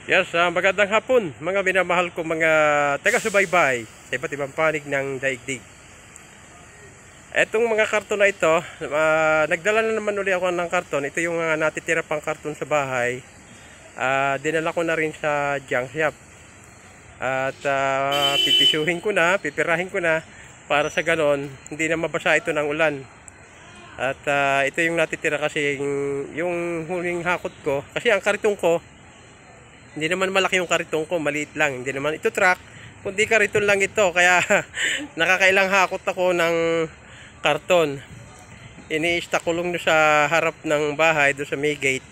Yes, magandang hapon mga minamahal ko mga taga-subaybay sa iba't ibang panig ng daigdig. Etong mga karton na ito, nagdala na naman uli ako ng karton. Ito yung natitira pang karton sa bahay. Dinala ko na rin sa junk shop. At pipisuhin ko na, pipirahin ko na para sa ganon, hindi na mabasa ito ng ulan. At ito yung natitira kasi yung huling hakot ko. Kasi ang karton ko, hindi naman malaki yung kariton ko, maliit lang. Hindi naman ito truck, kundi kariton lang ito. Kaya nakakailang hakot ako ng karton. Ini-stack ko lang sa harap ng bahay, doon sa may gate.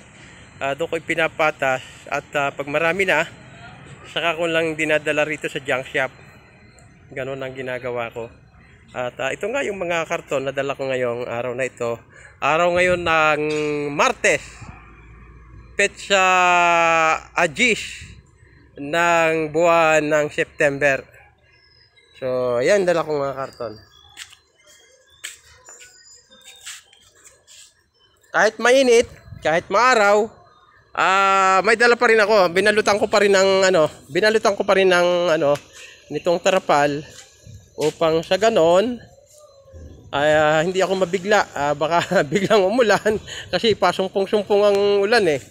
Doon ko ipinapatas. At pag marami na, saka ko lang dinadala rito sa junk shop. Ganon ang ginagawa ko. At ito nga yung mga karton na dala ko ngayong araw na ito. Araw ngayon ng Martes. Petsa Agis ng buwan ng September. So, ayan, dala kong mga karton. Kahit mainit, kahit maaraw, may dala pa rin ako. Binalutan ko pa rin ng nitong tarapal upang sa ganon ay hindi ako mabigla. Baka biglang umulan kasi pasumpong-sumpong ang ulan eh.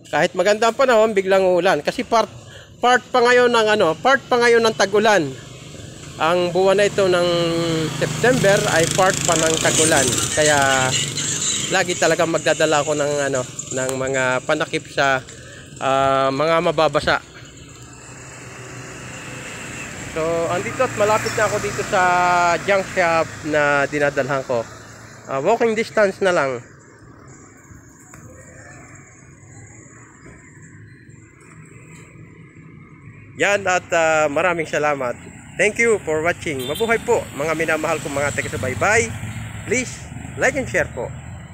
Kahit maganda ang panahon, biglang uulan kasi part pa ngayon ng tag-ulan. Ang buwan na ito ng September ay part pa ng tag-ulan. Kaya lagi talaga magdadala ako ng mga panakip sa mga mababasa. So, andito at malapit na ako dito sa junk shop na dinadalhan ko. Walking distance na lang. Yan at maraming salamat. Thank you for watching. Mabuhay po mga minamahal kong mga taga-subaybay. Please like and share po.